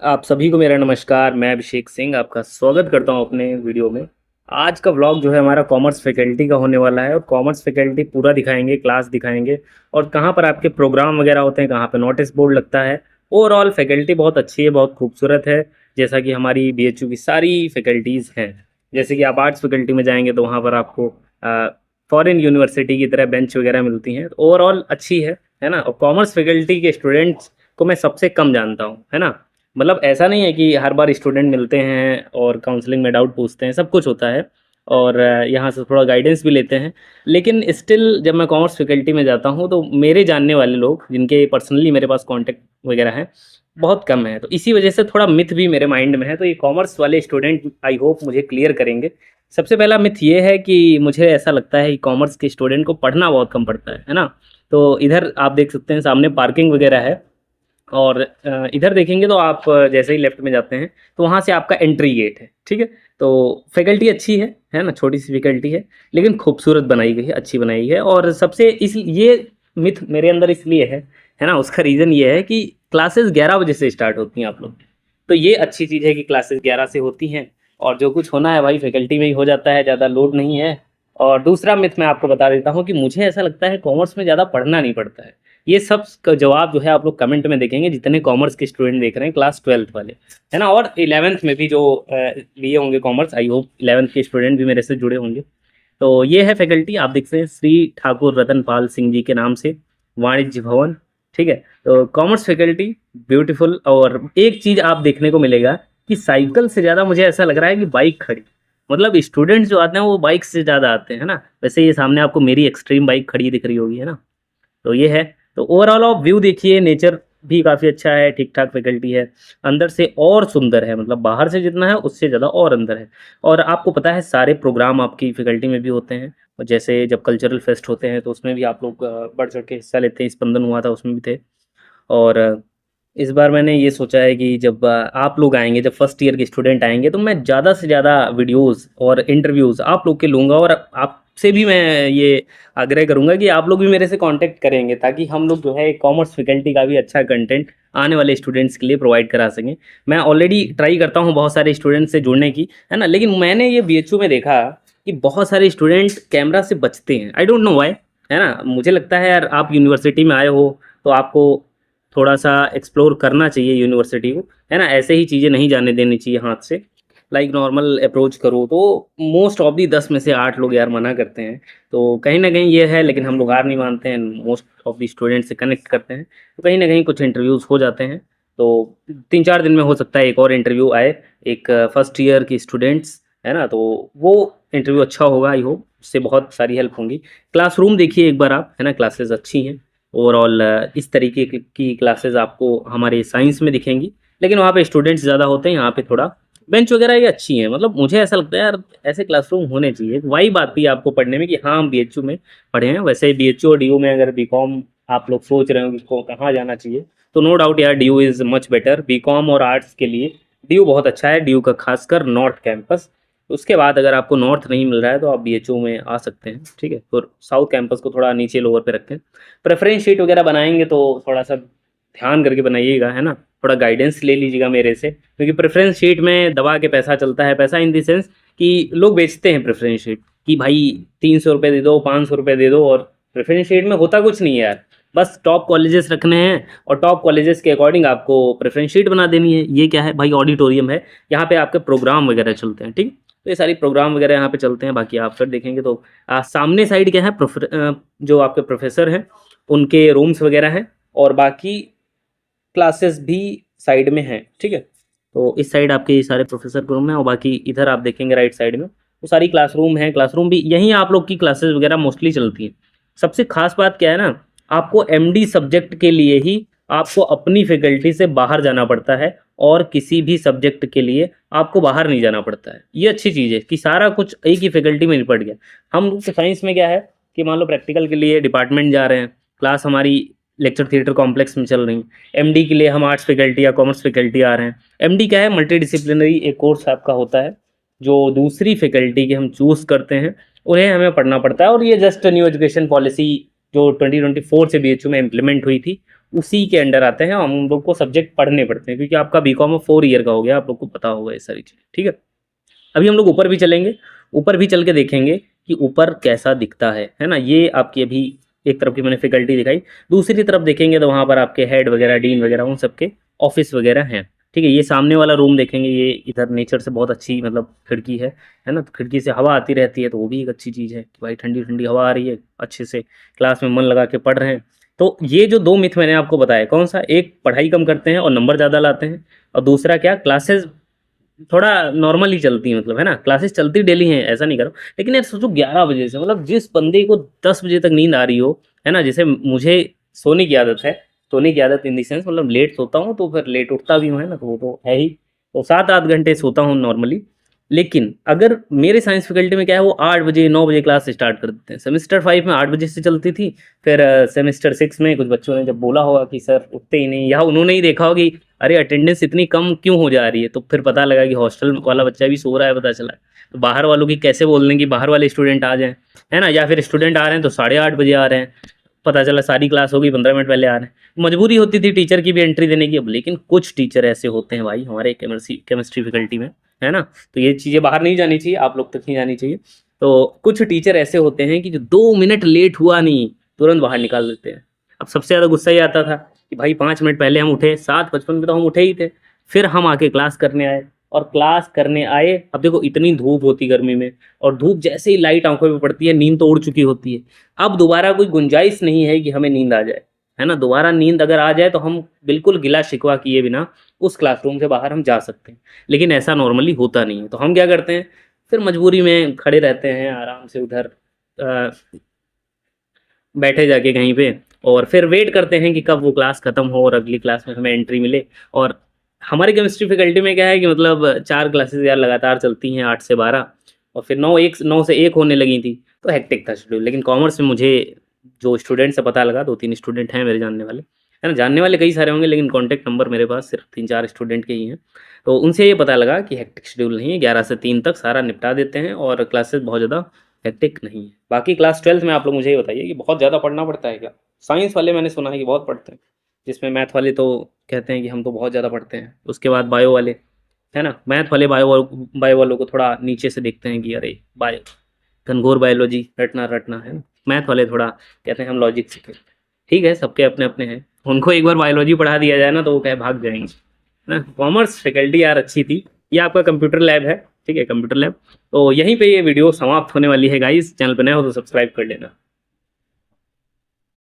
आप सभी को मेरा नमस्कार। मैं अभिषेक सिंह आपका स्वागत करता हूं अपने वीडियो में। आज का व्लॉग जो है हमारा कॉमर्स फैकल्टी का होने वाला है और कॉमर्स फैकल्टी पूरा दिखाएंगे, क्लास दिखाएंगे और कहाँ पर आपके प्रोग्राम वगैरह होते हैं, कहाँ पर नोटिस बोर्ड लगता है। ओवरऑल फैकल्टी बहुत अच्छी है, बहुत खूबसूरत है, जैसा कि हमारी बीएचयू की सारी फैकल्टीज़ हैं। जैसे कि आप आर्ट्स फैकल्टी में जाएंगे तो वहाँ पर आपको फॉरेन यूनिवर्सिटी की तरह बेंच वगैरह मिलती हैं। ओवरऑल अच्छी है ना। और कॉमर्स फैकल्टी के स्टूडेंट्स को मैं सबसे कम जानता हूँ, है ना। मतलब ऐसा नहीं है कि हर बार स्टूडेंट मिलते हैं और काउंसलिंग में डाउट पूछते हैं, सब कुछ होता है और यहाँ से थोड़ा गाइडेंस भी लेते हैं। लेकिन स्टिल जब मैं कॉमर्स फैकल्टी में जाता हूँ तो मेरे जानने वाले लोग जिनके पर्सनली मेरे पास कांटेक्ट वगैरह हैं बहुत कम है, तो इसी वजह से थोड़ा मिथ भी मेरे माइंड में है। तो ये कॉमर्स वाले स्टूडेंट आई होप मुझे क्लियर करेंगे। सबसे पहला मिथ ये है कि मुझे ऐसा लगता है कि कॉमर्स के स्टूडेंट को पढ़ना बहुत कम पड़ता है ना। तो इधर आप देख सकते हैं सामने पार्किंग वगैरह है और इधर देखेंगे तो आप जैसे ही लेफ्ट में जाते हैं तो वहाँ से आपका एंट्री गेट है, ठीक है। तो फैकल्टी अच्छी है ना, छोटी सी फैकल्टी है लेकिन खूबसूरत बनाई गई है, अच्छी बनाई है। और सबसे इस ये मिथ मेरे अंदर इसलिए है ना, उसका रीज़न ये है कि क्लासेस 11 बजे से स्टार्ट होती हैं आप लोग। तो ये अच्छी चीज़ है कि क्लासेस 11 से होती हैं और जो कुछ होना है भाई फैकल्टी में ही हो जाता है, ज़्यादा लोड नहीं है। और दूसरा मिथ मैं आपको बता देता हूँ कि मुझे ऐसा लगता है कॉमर्स में ज़्यादा पढ़ना नहीं पड़ता है। ये सब का जवाब जो है आप लोग कमेंट में देखेंगे, जितने कॉमर्स के स्टूडेंट देख रहे हैं क्लास 12th वाले, है ना। और 11th में भी जो लिए होंगे कॉमर्स, आई होप 11th के स्टूडेंट भी मेरे से जुड़े होंगे। तो ये है फैकल्टी, आप देख सकते हैं श्री ठाकुर रतन पाल सिंह जी के नाम से वाणिज्य भवन, ठीक है। तो कॉमर्स फैकल्टी ब्यूटीफुल। और एक चीज़ आप देखने को मिलेगा कि साइकिल से ज़्यादा मुझे ऐसा लग रहा है कि बाइक खड़ी, मतलब स्टूडेंट्स जो आते हैं वो बाइक से ज़्यादा आते हैं, है ना। वैसे ये सामने आपको मेरी एक्सट्रीम बाइक खड़ी दिख रही होगी, है ना। तो ये है। तो ओवरऑल आप व्यू देखिए, नेचर भी काफ़ी अच्छा है, ठीक ठाक फैकल्टी है। अंदर से और सुंदर है, मतलब बाहर से जितना है उससे ज़्यादा और अंदर है। और आपको पता है सारे प्रोग्राम आपकी फैकल्टी में भी होते हैं। और जैसे जब कल्चरल फेस्ट होते हैं तो उसमें भी आप लोग बढ़ चढ़ के हिस्सा लेते हैं। स्पंदन हुआ था उसमें भी थे। और इस बार मैंने ये सोचा है कि जब आप लोग आएंगे, जब फर्स्ट ईयर के स्टूडेंट आएंगे तो मैं ज़्यादा से ज़्यादा वीडियोस और इंटरव्यूज़ आप लोग के लूँगा। और आपसे भी मैं ये आग्रह करूँगा कि आप लोग भी मेरे से कांटेक्ट करेंगे ताकि हम लोग जो है कॉमर्स फैकल्टी का भी अच्छा कंटेंट आने वाले स्टूडेंट्स के लिए प्रोवाइड करा सकें। मैं ऑलरेडी ट्राई करता हूँ बहुत सारे स्टूडेंट्स से जुड़ने की, है ना। लेकिन मैंने ये बीएचयू में देखा कि बहुत सारे स्टूडेंट कैमरा से बचते हैं, आई डोंट नो व्हाई, है ना। मुझे लगता है यार आप यूनिवर्सिटी में आए हो तो आपको थोड़ा सा एक्सप्लोर करना चाहिए यूनिवर्सिटी को, है ना। ऐसे ही चीज़ें नहीं जाने देनी चाहिए हाथ से। लाइक नॉर्मल अप्रोच करो तो मोस्ट ऑफ दी 10 में से 8 लोग यार मना करते हैं। तो कहीं ना कहीं ये है, लेकिन हम लोग हार नहीं मानते हैं, मोस्ट ऑफ दी स्टूडेंट से कनेक्ट करते हैं तो कहीं ना कहीं कुछ इंटरव्यूज़ हो जाते हैं। तो 3-4 दिन में हो सकता है एक और इंटरव्यू आए, एक फर्स्ट ईयर की स्टूडेंट्स, है ना। तो वो इंटरव्यू अच्छा होगा, आई होप उससे बहुत सारी हेल्प होंगी। क्लासरूम देखिए एक बार आप, है ना, क्लासेस अच्छी हैं। ओवरऑल इस तरीके की क्लासेस आपको हमारे साइंस में दिखेंगी, लेकिन वहाँ पे स्टूडेंट्स ज़्यादा होते हैं, यहाँ पे थोड़ा बेंच वगैरह ये अच्छी हैं। मतलब मुझे ऐसा लगता है यार ऐसे क्लासरूम होने चाहिए, वाइब आती है आपको पढ़ने में कि हाँ हम बीएचयू में पढ़े हैं। वैसे बीएचयू और डीयू में अगर बीकॉम आप लोग सोच रहे हो कि को कहाँ जाना चाहिए तो नो डाउट यार DU is much better. BCom और आर्ट्स के लिए डीयू बहुत अच्छा है, डीयू का खासकर नॉर्थ कैंपस। उसके बाद अगर आपको नॉर्थ नहीं मिल रहा है तो आप बीएचयू में आ सकते हैं, ठीक है। तो साउथ कैंपस को थोड़ा नीचे लोअर पे रखें। प्रेफरेंस शीट वगैरह बनाएंगे तो थोड़ा सा ध्यान करके बनाइएगा, है ना। थोड़ा गाइडेंस ले लीजिएगा मेरे से, क्योंकि प्रेफरेंस शीट में दबा के पैसा चलता है। पैसा इन द सेंस कि लोग बेचते हैं प्रेफरेंस शीट कि भाई 300 रुपये दे दो, 500 रुपये दे दो। और प्रेफरेंस शीट में होता कुछ नहीं है यार, बस टॉप कॉलेजेस रखने हैं और टॉप कॉलेजेस के अकॉर्डिंग आपको प्रेफरेंस शीट बना देनी है। ये क्या है भाई, ऑडिटोरियम है, यहाँ पे आपके प्रोग्राम वगैरह चलते हैं, ठीक। तो ये सारी प्रोग्राम वगैरह यहाँ पे चलते हैं। बाकी आप फिर देखेंगे तो सामने साइड क्या है, जो आपके प्रोफेसर हैं उनके रूम्स वगैरह हैं और बाकी क्लासेस भी साइड में हैं, ठीक है। तो इस साइड आपके ये सारे प्रोफेसर के रूम हैं और बाकी इधर आप देखेंगे राइट साइड में वो सारी क्लासरूम हैं। क्लासरूम भी यहीं आप लोग की क्लासेस वगैरह मोस्टली चलती हैं। सबसे खास बात क्या है ना, आपको एमडी सब्जेक्ट के लिए ही आपको अपनी फैकल्टी से बाहर जाना पड़ता है और किसी भी सब्जेक्ट के लिए आपको बाहर नहीं जाना पड़ता है। ये अच्छी चीज़ है कि सारा कुछ एक ही फैकल्टी में निपट गया। हम लोग साइंस में क्या है कि मान लो प्रैक्टिकल के लिए डिपार्टमेंट जा रहे हैं, क्लास हमारी लेक्चर थिएटर कॉम्प्लेक्स में चल रही। एमडी के लिए हम आर्ट्स फैकल्टी या कॉमर्स फैकल्टी आ रहे हैं। एमडी क्या है, मल्टी डिसिप्लिनरी एक कोर्स आपका होता है जो दूसरी फैकल्टी के हम चूज़ करते हैं, उन्हें हमें पढ़ना पड़ता है। और ये जस्ट न्यू एजुकेशन पॉलिसी जो 2024 से बीएचयू में इम्प्लीमेंट हुई थी उसी के अंडर आते हैं। हम लोग को सब्जेक्ट पढ़ने पड़ते हैं क्योंकि आपका बीकॉम 4 ईयर का हो गया, आप लोग को पता होगा ये सारी चीज़, ठीक है। अभी हम लोग ऊपर भी चलेंगे, ऊपर भी चल के देखेंगे कि ऊपर कैसा दिखता है ना। ये आपकी अभी एक तरफ की मैंने फैकल्टी दिखाई, दूसरी तरफ देखेंगे तो वहाँ पर आपके हेड वगैरह, डीन वगैरह, उन सबके ऑफिस वगैरह हैं, ठीक है। ये सामने वाला रूम देखेंगे, ये इधर नेचर से बहुत अच्छी मतलब खिड़की है ना, तो खिड़की से हवा आती रहती है, तो वो भी एक अच्छी चीज़ है कि भाई ठंडी ठंडी हवा आ रही है, अच्छे से क्लास में मन लगा के पढ़ रहे हैं। तो ये जो दो मिथ मैंने आपको बताया, कौन सा, एक पढ़ाई कम करते हैं और नंबर ज़्यादा लाते हैं, और दूसरा क्या, क्लासेस थोड़ा नॉर्मल ही चलती है, मतलब है ना, क्लासेस चलती डेली हैं, ऐसा नहीं करो। लेकिन यार सोचो 11 बजे से, मतलब जिस बंदे को 10 बजे तक नींद आ रही हो, है ना, जैसे मुझे सोने की आदत है, सोने की आदत इन द सेंस मतलब लेट सोता हूँ तो फिर लेट उठता भी हूँ, है ना, तो वो तो है ही, तो 7-8 घंटे सोता हूँ नॉर्मली। लेकिन अगर मेरे साइंस फैकल्टी में क्या है, वो 8 बजे 9 बजे क्लास स्टार्ट कर देते हैं। सेमेस्टर 5 में 8 बजे से चलती थी, फिर सेमेस्टर 6 में कुछ बच्चों ने जब बोला होगा कि सर उठते ही नहीं, या उन्होंने ही देखा होगा कि अरे अटेंडेंस इतनी कम क्यों हो जा रही है, तो फिर पता लगा कि हॉस्टल वाला बच्चा भी सो रहा है, पता चला। तो बाहर वालों की कैसे बोल दें कि बाहर वाले स्टूडेंट आ जाएं, है ना, या फिर स्टूडेंट आ रहे हैं तो 8:30 बजे आ रहे हैं, पता चला सारी क्लास हो गई, 15 मिनट पहले आ रहे हैं। मजबूरी होती थी टीचर की भी एंट्री देने की। अब लेकिन कुछ टीचर ऐसे होते हैं भाई हमारे केमिस्ट्री फैकल्टी में, है ना, तो ये चीज़ें बाहर नहीं जानी चाहिए, आप लोग तक नहीं जानी चाहिए। तो कुछ टीचर ऐसे होते हैं कि जो 2 मिनट लेट हुआ नहीं, तुरंत बाहर निकाल देते हैं। अब सबसे ज़्यादा गुस्सा ये आता था कि भाई 5 मिनट पहले हम उठे, 7:55 पे तो हम उठे ही थे, फिर हम आके क्लास करने आए, और क्लास करने आए, अब देखो इतनी धूप होती गर्मी में, और धूप जैसे ही लाइट आंखों पे पड़ती है, नींद तो उड़ चुकी होती है। अब दोबारा कोई गुंजाइश नहीं है कि हमें नींद आ जाए, है ना, दोबारा नींद अगर आ जाए तो हम बिल्कुल गिला शिकवा किए बिना उस क्लासरूम से बाहर हम जा सकते हैं। लेकिन ऐसा नॉर्मली होता नहीं है, तो हम क्या करते हैं, फिर मजबूरी में खड़े रहते हैं आराम से उधर, अ, बैठे जाके कहीं पे, और फिर वेट करते हैं कि कब वो क्लास खत्म हो और अगली क्लास में हमें एंट्री मिले। और हमारे केमिस्ट्री फैकल्टी में क्या है कि मतलब 4 क्लासेस यार लगातार चलती हैं, 8 से 12, और फिर 9 से 1 होने लगी थी, तो हेक्टिक था शेड्यूल। लेकिन कॉमर्स में मुझे जो स्टूडेंट से पता लगा, 2-3 स्टूडेंट हैं मेरे जानने वाले, है ना, जानने वाले कई सारे होंगे लेकिन कॉन्टैक्ट नंबर मेरे पास सिर्फ 3-4 स्टूडेंट के ही हैं। तो उनसे ये पता लगा कि हेक्टिक शेड्यूल नहीं है, 11 से 3 तक सारा निपटा देते हैं, और क्लासेस बहुत ज़्यादा हेक्टिक नहीं है। बाकी क्लास 12th में आप लोग मुझे ये बताइए कि बहुत ज़्यादा पढ़ना पड़ता है क्या? साइंस वाले मैंने सुना है कि बहुत पढ़ते हैं, जिसमें मैथ वाले तो कहते हैं कि हम तो बहुत ज़्यादा पढ़ते हैं, उसके बाद बायो वाले, है ना, मैथ वाले बायो वालों को थोड़ा नीचे से देखते हैं कि अरे बायो, घनघोर बायोलॉजी रटना रटना, है ना। मैथ वाले थोड़ा कहते हैं हम लॉजिक सीखें। ठीक है, सबके अपने अपने हैं, उनको एक बार बायोलॉजी पढ़ा दिया जाए ना तो वो कहे भाग जाएंगे, है ना। कॉमर्स फैकल्टी यार अच्छी थी। ये आपका कंप्यूटर लैब है, ठीक है, कंप्यूटर लैब। तो यहीं पे ये वीडियो समाप्त होने वाली है गाइस। चैनल पर नए हो तो सब्सक्राइब कर लेना।